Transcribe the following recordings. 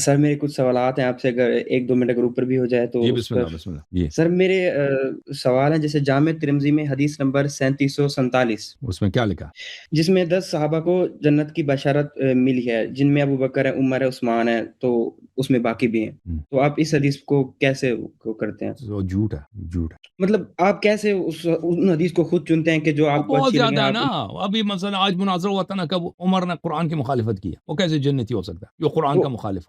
سر میرے کچھ سوالات ہیں آپ سے، اگر 1-2 منٹ اگر اوپر بھی ہو جائے تو جی اس بسم پر۔ اللہ بسم اللہ جی. سر میرے سوال ہیں، جیسے جامع ترمذی میں حدیث نمبر 3747، اس میں کیا لکھا؟ جس میں 10 صحابہ کو جنت کی بشارت ملی ہے، جن میں ابو بکر ہے، عمر ہے، عثمان ہے، تو اس میں باقی بھی ہیں۔ تو آپ اس حدیث کو کیسے کرتے ہیں؟ وہ جھوٹ ہے، جھوٹ ہے. مطلب آپ کیسے ان حدیث کو خود چنتے ہیں کہ جو وہ آپ کو بہت اچھی لگیں زیادہ ہے آپ نا. ابھی مثلا آج مناظرہ ہوا تھا نا کہ عمر نے قرآن کی مخالفت کی ہے، وہ کیسے جنتی ہو سکتا ہے جو قرآن تو کا مخالف؟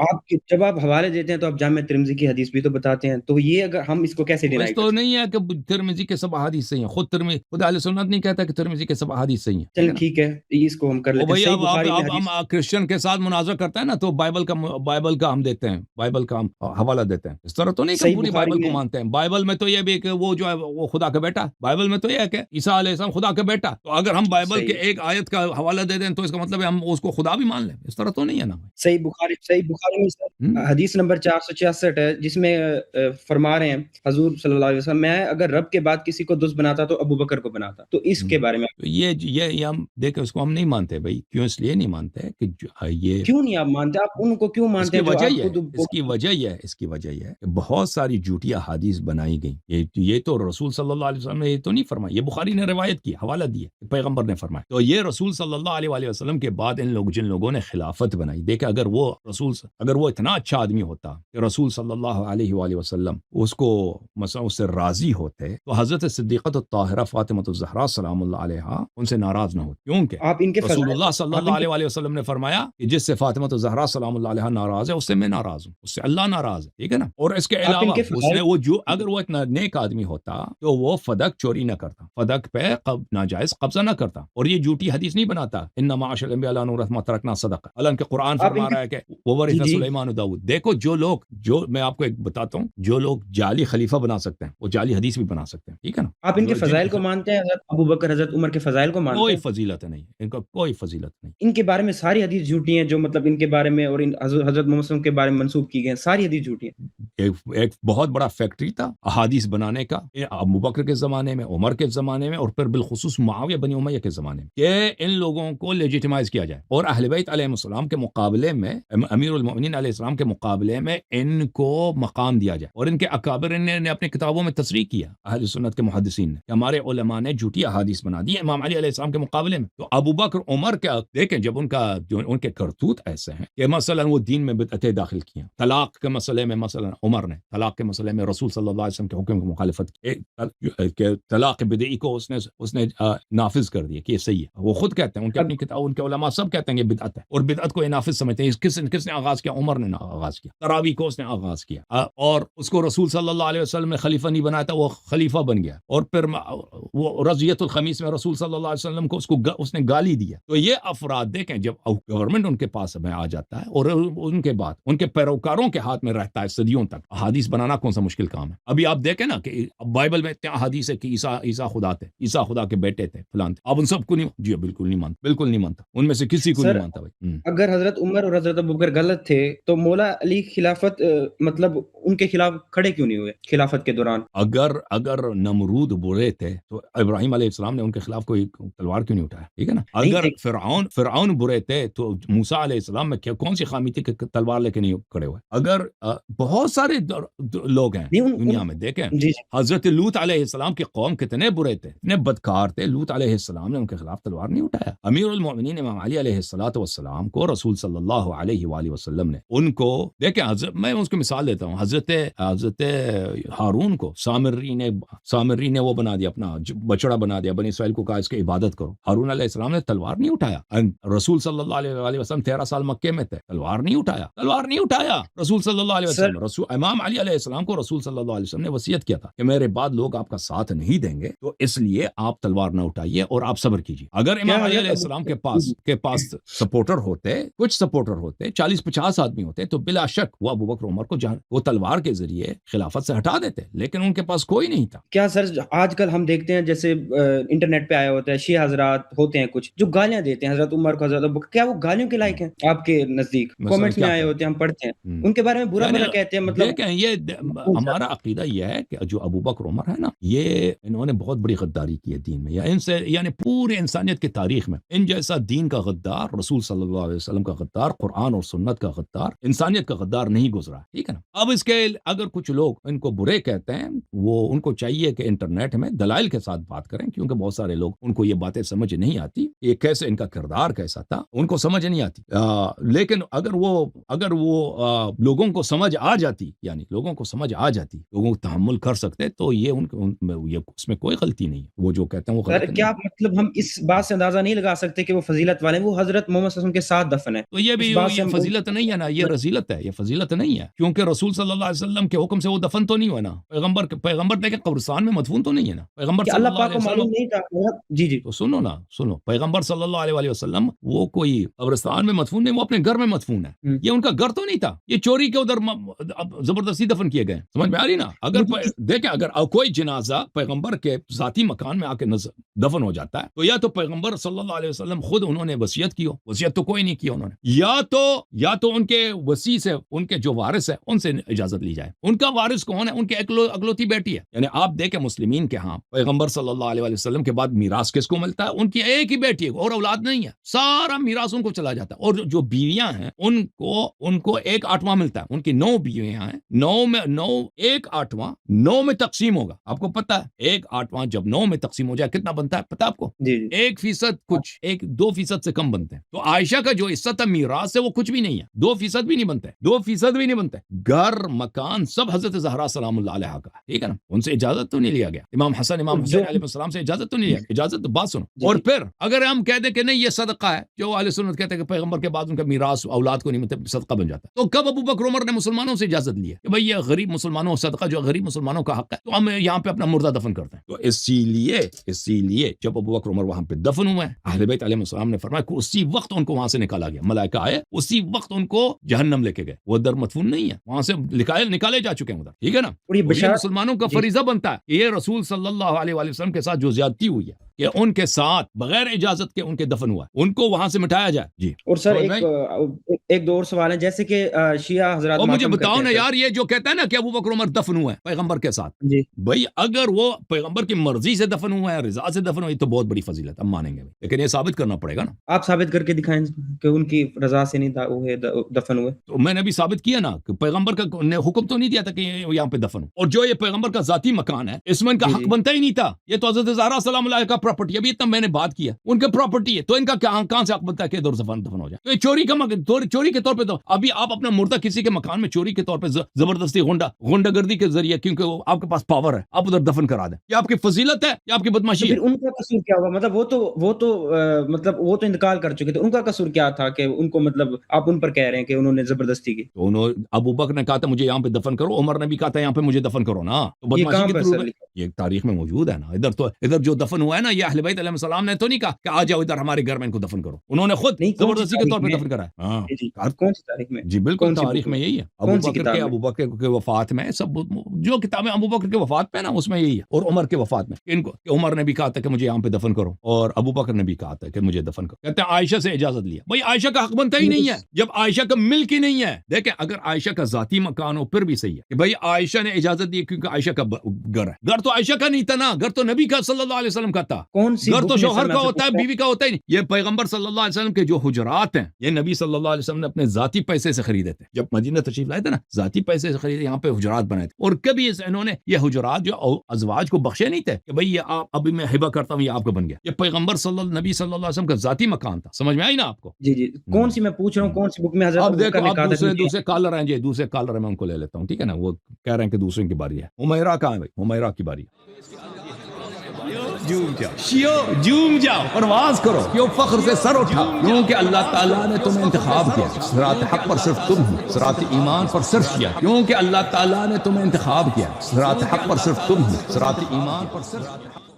جب آپ حوالے دیتے ہیں تو آپ جامع ترمذی کی حدیث بھی تو بتاتے ہیں، تو یہ اگر ہم اس کو کیسے بس ڈینائی کر تو سکتے نہیں ہے کہ ترمذی کے سب احادیث صحیح ہیں. خود اہل سنت نہیں کہتا کہ ترمذی کے سب احادیث صحیح ہیں. ہیں؟ چلیں ٹھیک ہے، اس کو ہم کر وہ لیتے ہیں۔ بھائی صحیح اب بخاری میں ہم حدیث، کرسچن کے ساتھ مناظرہ کرتا ہے نا تو بائبل کا ہم دیتے ہیں، بائبل کا ہم حوالہ دیتے ہیں. اس طرح تو نہیں کہ ہم صحیح پوری بخاری بائبل کو میں، مانتے ہیں. بائبل میں تو یہ بھی کہ وہ جو ہے وہ خدا کا بیٹا. بائبل میں تو یہ ہے کہ عیسیٰ علیہ السلام خدا کا بیٹا. تو اگر ہم بائبل کے صحیح ایک آیت کا حوالہ دے دیں تو اس کا مطلب ہے ہم اس کو خدا بھی مان لیں. اس طرح تو نہیں ہے نا. صحیح بخاری میں سر حدیث نمبر 466 ہے، جس میں فرما رہے ہیں حضور صلی اللہ علیہ وسلم، میں اگر رب کے بعد کسی کو دوست بناتا تو ابو بکر کو بناتا۔ تو اس کے بارے میں تو یہ ہم دیکھیں، اس کو ہم نہیں مانتے بھائی. کیوں؟ اس لیے نہیں مانتے کہ یہ کیوں نہیں آپ مانتے؟ آپ ان کو کیوں اس مانتے کی ہیں جو وجہ آپ یہ ہے، خود اس کی وجہ یہ ہے کہ بہت ساری جھوٹی احادیث بنائی گئی. یہ تو رسول صلی اللہ علیہ وسلم نے یہ تو نہیں فرمایا، یہ بخاری نے روایت کی، حوالہ دیا، پیغمبر نے فرمایا. تو یہ رسول صلی اللہ علیہ وسلم کے بعد جن لوگوں نے خلافت بنائی، دیکھیں اگر وہ اتنا اچھا آدمی ہوتا کہ رسول صلی اللہ علیہ وآلہ وسلم اس کو مثلا اس سے راضی ہوتے تو حضرت صدیقۃ الطاہرہ فاطمۃ الزہرا سلام اللہ علیہا ان سے ناراض نہ ہوتی. کیونکہ آپ ان کے رسول فضائل، اللہ صلی آپ اللہ ان کے علیہ وسلم نے فرمایا کہ جس سے فاطمۃ الزہرا سلام اللہ علیہ ناراض ہے، اس سے میں ناراض ہوں، اس سے اللہ ناراض ہے. ٹھیک ہے نا. اور اس کے آپ ان علاوہ کے اس فضائل، نے اگر وہ اتنا نیک آدمی ہوتا تو وہ فدق چوری نہ کرتا، فدق پہ ناجائز قبضہ نہ کرتا، اور یہ جھوٹی حدیث نہیں بناتا. انما معاشر الانبیاء لا نورث ما ترکنا صدقہ. اللہ کے قرآن آپ ان فرما کے، رہا ہے کہ جی وورث جی، سلیمان و داؤد. دیکھو جو میں آپ کو ایک بتاتا ہوں، جو لوگ جعلی خلیفہ بنا سکتے ہیں وہ جعلی حدیث بھی بنا سکتے ہیں. ٹھیک ہے نا. آپ ان کے جن فضائل کو مانتے ہیں؟ حضرت ابو بکر، حضرت عمر کے فضائل کو مانتے کوئی ہیں؟ فضیلت نہیں، ان کا کوئی فضیلت نہیں. ان کے بارے میں ساری حدیث جھوٹی ہیں، جو مطلب ان کے بارے میں اور ان حضرت محمد صلی اللہ علیہ وسلم کے بارے میں منسوب کی گئی ہیں، ساری حدیث جھوٹی ہیں۔ ایک بہت بڑا فیکٹری تھا احادیث بنانے کا، ابو بکر کے زمانے میں، عمر کے زمانے میں، اور پھر بالخصوص معاویہ بن امیہ کے زمانے میں، کہ ان لوگوں کو لیجیٹمائز کیا جائے. اور اہل بیت علیہ السلام کے مقابلے میں، امیر المؤمنین علیہ السلام کے مقابلے میں ان کو مقام دیا جائے. اور ان کے اکابر نے اپنی کتابوں میں تصریح کیا، اہل سنت کے محدثین نے، کہ ہمارے علماء نے جھوٹی احادیث بنا دی امام علی علیہ السلام کے مقابلے میں. تو ابو بکر عمر کا دیکھیں، جب ان کے کرتوت ایسے ہیں کہ مثلا وہ دین میں بدعتیں داخل کیا، طلاق کے مسئلے میں مثلا عمر نے طلاق کے مسئلے میں رسول صلی اللہ علیہ وسلم کے حکم کی مخالفت کی، کہ طلاق بدعی کو اس نے نافذ کر دیا کہ یہ صحیح ہے. وہ خود کہتے ہیں، ان کے اپنی کتاب، ان کے علماء سب کہتے ہیں یہ بدعت ہے، اور بدعت کو یہ نافذ سمجھتے ہیں. کس نے آغاز کیا؟ عمر نے آغاز کیا. تراویح کو اس نے آغاز کیا، اور اس کو رسول صلی اللہ علیہ وسلم نے خلیفہ نہیں بنایا تھا، وہ خلیفہ بن گیا. اور پھر وہ رضیت الخمیس میں رسول صلی اللہ علیہ وسلم کو اس نے گالی دیا. تو یہ افراد دیکھیں، جب گورنمنٹ ان کے پاس میں آ جاتا ہے اور ان کے بعد ان کے پیروکاروں کے ہاتھ میں رہتا ہے صدیوں تک، احادیث بنانا کون سا مشکل کام ہے؟ ابھی آپ دیکھیں نا کہ بائبل میں اتنے احادیث ہے کہ عیسیٰ خدا تھے، عیسیٰ خدا کے بیٹے تھے، فلان تھے. اب ان سب کو نہیں، جی بالکل نہیں مانتا، بالکل نہیں مانتا، ان میں سے کسی کو سر نہیں مانتا بھائی. اگر حضرت عمر اور حضرت ابوبکر غلط تھے تو مولا علی خلافت مطلب ان کے خلاف کھڑے کیوں نہیں ہوئے خلافت کے دوران؟ اگر نمرود برے تھے تو ابراہیم علیہ السلام نے ان کے خلاف کوئی تلوار کیوں نہیں اٹھایا؟ ٹھیک ہے نا. نہیں اگر دیکھ، فرعون برے تھے تو موسیٰ علیہ السلام میں کون سی خامی تھی کہ تلوار لے کے نہیں کھڑے ہوئے؟ اگر بہت سارے لوگ ہیں نہیں دنیا میں، دیکھیں جی جی، حضرت لوط علیہ السلام کی قوم کتنے برے تھے، اتنے بدکار تھے. لوط علیہ السلام نے ان کے خلاف تلوار نہیں اٹھایا. امیر المؤمنین امام علی علیہ السلام کو رسول صلی اللہ علیہ وآلہ وسلم نے ان کو دیکھیں، میں اس کو مثال دیتا ہوں. حضرت ہارون کو سامری نے وہ بنا دیا، اپنا بچڑا بنا دیا، بنی اسرائیل کو کہا اس کی عبادت کرو. ہارون علیہ السلام نے تلوار نہیں اٹھایا. رسول صلی اللہ علیہ وآلہ وسلم 13 سال مکے میں تھے، تلوار نہیں اٹھایا رسول صلی اللہ علیہ سر وسلم. امام علی علیہ السلام کو رسول صلی اللہ علیہ وسلم نے وصیت کیا تھا کہ میرے بعد لوگ آپ کا ساتھ نہیں دیں گے، تو اس لیے آپ تلوار نہ اٹھائیے اور آپ صبر کیجیے. اگر کیا امام علی حضرت علیہ السلام کے پاس سپورٹر ہوتے، کچھ سپورٹر ہوتے، 40-50 آدمی ہوتے، تو بلا شک وہ ابو بکر عمر کو وہ تلوار تلوار کے ذریعے خلافت سے ہٹا دیتے، لیکن ان کے پاس کوئی نہیں تھا۔ کیا سر آج کل ہم دیکھتے ہیں جیسے انٹرنیٹ پہ آیا ہوتا ہے شیعہ حضرات ہوتے ہیں کچھ جو گالیاں دیتے ہیں حضرت عمر کو، حضرت ابوبکر، کیا وہ گالیوں کے لائق ہیں آپ کے نزدیک؟ کامنٹس میں آئے ہوتے ہیں، ہم پڑھتے ہیں ان کے بارے میں برا بھلا کہتے ہیں، مطلب دیکھیں یہ ہمارا عقیدہ یہ ہے کہ جو ابو بکر عمر ہے نا، یہ انہوں نے بہت بڑی غداری کی ہے دین میں، یا ان سے یعنی پورے انسانیت کی تاریخ میں ان جیسا دین کا غدار، رسول صلی اللہ علیہ وسلم کا غدار، قرآن اور سنت کا غدار، انسانیت کا غدار نہیں گزرا، ٹھیک ہے نا۔ اب اس کے اگر کچھ لوگ ان کو برے کہتے ہیں، وہ ان کو چاہیے کہ انٹرنیٹ میں دلائل کے ساتھ بات کریں، کیونکہ بہت سارے لوگ ان کو یہ باتیں سمجھ نہیں آتی، یہ کیسے ان کا کردار کیسا تھا ان کو سمجھ نہیں آتی، لیکن اگر وہ لوگوں کو سمجھ آ جاتی، یعنی لوگوں کو سمجھ آ جاتی، لوگوں کو تحمل کر سکتے، تو یہ اس میں کوئی غلطی نہیں ہے، وہ جو کہتے ہیں وہ غلط سر کیا مطلب ہم اس بات سے اندازہ نہیں لگا سکتے کہ وہ فضیلت والے ہیں؟ وہ حضرت محمد صلی اللہ علیہ وسلم کے ساتھ دفن ہے، تو یہ بھی یہ فضیلت نہیں ہے نا، یہ رذیلت ہے، یہ فضیلت نہیں ہے، کیونکہ رسول صلی اللہ علیہ وسلم کے حکم سے وہ دفن تو نہیں ہوا نا، پیغمبر دیکھیں قبرستان میں مدفون تو نہیں ہے نا، پیغمبر صلی اللہ اللہ پاک علیہ کو معلوم وسلم، نہیں تھا۔ جی تو سنو پیغمبر صلی اللہ علیہ وسلم وہ کوئی قبرستان میں مدفون نہیں، وہ اپنے گھر میں مدفون ہے، یہ ان کا گھر تو نہیں تھا، یہ چوری کے ادھر زبردستی دفن کیے گئے، سمجھ میں آ رہی نا؟ اگر دیکھیں اگر کوئی جنازہ پیغمبر کے ذاتی مکان میں آ کے دفن ہو جاتا ہے، تو یا تو پیغمبر صلی اللہ علیہ وسلم خود انہوں نے وصیت کی ہو، وصیت تو کوئی نہیں کی انہوں نے، یا تو ان کے وصی سے، ان کے جو وارث ہے ان سے اجازت لی جائے۔ ان کا وارث کون ہے؟ ان کے اکلوتی بیٹی ہے، یعنی آپ دیکھیں مسلمین کے ہاں پیغمبر صلی اللہ علیہ وسلم کے بعد میراث کس کو ملتا ہے؟ ان کی ایک ہی بیٹی ہے اور اولاد نہیں ہے، سارا میراث ان کو چلا جاتا ہے، اور جو بیویاں ہیں ان کو 1/8 ملتا ہے، ان کی 9 بیویاں ہیں، 1/8 میں تقسیم ہوگا، آپ کو پتا ہے 1/8 جب 9 میں تقسیم ہو جائے کتنا بنتا ہے پتا آپ کو؟ 1% کچھ 2% سے کم بنتے ہیں، تو عائشہ کا جو حصہ تھا میراث سے وہ کچھ بھی نہیں ہے، 2% بھی نہیں بنتا ہے، 2% بھی نہیں بنتا ہے، گھر مکان سب حضرت زہرا سلام اللہ علیہ کا، ٹھیک ہے نا، ان سے اجازت تو نہیں لیا گیا، امام حسن امام حسین علیہ السلام سے اجازت تو نہیں لیا، اجازت بات سنو، اور پھر اگر ہم کہہ دیں کہ نہیں یہ صدقہ ہے، جو اہل سنت کہتے ہیں کہ پیغمبر کے بعد ان کا میراث اولاد کو نہیں ملتا، صدقہ بن جاتا ہے، تو کب ابو بکر عمر نے مسلمانوں سے اجازت لی ہے کہ بھئی یہ غریب مسلمانوں صدقہ جو غریب مسلمانوں کا حق ہے، تو ہم یہاں پہ اپنا مردہ دفن کرتے ہیں؟ تو اسی لیے جب ابو بکر عمر وہاں پہ دفن ہوئے ہیں، اہل بیت علیہ السلام نے فرمایا کہ اسی وقت ان کو وہاں سے نکالا گیا، ملائکہ آئے اسی وقت ان کو جہنم لے کے گئے، وہ در مدفون نہیں ہے، وہاں سے نکالے جا چکے ہیں ادھر، ٹھیک ہے نا۔ یہ مسلمانوں کا فریضہ بنتا ہے کہ یہ رسول صلی اللہ علیہ وسلم کے ساتھ جو زیادتی ہوئی ہے کہ ان کے ساتھ بغیر اجازت کے ان کے دفن ہوا ہے، ان کو وہاں سے مٹایا جائے۔ جی اور سر ایک دو اور سوال ہیں، جیسے کہ شیعہ حضرات اور مجھے بتاؤ نا یار، یہ جو کہتا ہے نا کہ ابو بکر عمر دفن ہوئے ہیں پیغمبر کے ساتھ، جی بھائی اگر وہ پیغمبر کی مرضی سے دفن ہوا ہے، رضا سے دفن ہوئی، تو بہت بڑی فضیلت ہم مانیں گے، لیکن یہ ثابت کرنا پڑے گا نا۔ آپ ثابت کر کے دکھائیں کہ ان کی رضا سے نہیں دفن ہوئے۔ تو میں نے بھی ثابت کیا نا کہ پیغمبر کا نے حکم تو نہیں دیا تھا کہ یہاں پہ دفن ہو، اور جو یہ پیغمبر کا ذاتی مکان ہے اس میں ان کا حق بنتا ہی نہیں تھا، یہ تو حضرت زہرا سلام اللہ کا پراپرٹی، ابھی اتنا میں نے بات کیا، ان کے پراپرٹی ہے، تو ان کا کہاں سے حق بنتا ہے کہ ادھر دفن ہو جائے؟ تو یہ چوری کے طور پہ، تو ابھی آپ اپنا مردہ کسی کے مکان میں چوری کے طور پہ زبردستی غنڈہ گردی کے ذریعے، کیونکہ آپ کے پاس پاور ہے، آپ ادھر دفن کرا دیں، یہ آپ کی فضیلت ہے یا آپ کی بدماشی ہے؟ ان کا قصور کیا ہوا؟ مطلب وہ تو انتقال کر چکے تھے، ان کا قصور کیا تھا کہ ان کو مطلب آپ ان پر کہہ رہے ہیں کہ انہوں نے زبردستی کی؟ تو ابو بکر نے کہا تھا مجھے یہاں پہ دفن کرو، عمر نے بھی کہا تھا یہاں پہ مجھے دفن کرو نا، تو بدماشی کی ضرورت ہے، یہ تاریخ میں موجود ہے نا۔ ادھر جو دفن ہوا ہے نا، یہ اہل بیت علیہ السلام نے تو نہیں کہا کہ آ جاؤ ادھر ہمارے گھر میں ان کو دفن کرو، انہوں نے خود زبردستی کے طور پہ دفن کرا ہے۔ کون سی تاریخ میں؟ جی بالکل تاریخ میں یہی ہے، ابو بکر کے وفات میں، سب جو کتابیں ابو بکر کے وفات پہ نا اس میں یہی ہے، اور عمر کے وفات میں ان کو کہ عمر نے بھی کہا تھا کہ مجھے یہاں پہ دفن کرو، اور ابو بکر نے بھی کہا تھا کہ مجھے دفن کرو، کہتے ہیں عائشہ سے اجازت لیا، بھائی عائشہ کا حق بنتا ہی نہیں ہے جب عائشہ کا ملک ہی نہیں ہے۔ دیکھیں اگر عائشہ کا ذاتی مکان ہو پھر بھی صحیح ہے کہ بھائی عائشہ نے اجازت دی، کیونکہ عائشہ کا گھر ہے، گھر تو عائشہ کا نہیں تھا نا، گھر تو نبی کا صلی اللہ علیہ وسلم کا تھا، گھر تو شوہر کا ہوتا ہے، بیوی کا ہوتا ہی نہیں۔ یہ پیغمبر صلی اللہ علیہ وسلم کے جو حجرات ہیں، یہ نبی صلی اللہ علیہ وسلم نے اپنے ذاتی پیسے سے خریدے تھے، جب مدینہ تشریف لائے تھے نا، ذاتی پیسے سے خریدے، یہاں پہ حجرات بنائے تھے، اور کبھی انہوں نے یہ حجرات جو ازواج کو بخشے نہیں تھے کہ بھئی یہ ابھی میں ہبہ کرتا ہوں، یہ آپ کا بن گیا، یہ پیغمبر نبی صلی اللہ علیہ وسلم کا ذاتی مکان تھا، سمجھ میں آئی نا آپ کو؟ جی کون سی میں پوچھ رہا ہوں، کون سی بک میں حضرت اب دیکھو آپ دوسرے کالر ہیں، دوسرے کالر میں ان کو لے لیتا ہوں، ٹھیک ہے نا، وہ کہہ رہے ہیں کہ دوسرے کی باری ہے۔ حمیرہ کہاں ہے بھائی؟ حمیرہ کی باری ہے۔ جوم جاؤ، پرواز کرو، کیوں فخر سے سر اٹھا، کیونکہ اللہ تعالیٰ نے تمہیں انتخاب کیا، صراط حق پر صرف تم ہو، صراط ایمان پر صرف کیا، کیونکہ اللہ تعالیٰ نے تمہیں انتخاب کیا، صراط حق پر صرف تم ہو، صراط ایمان پر صرف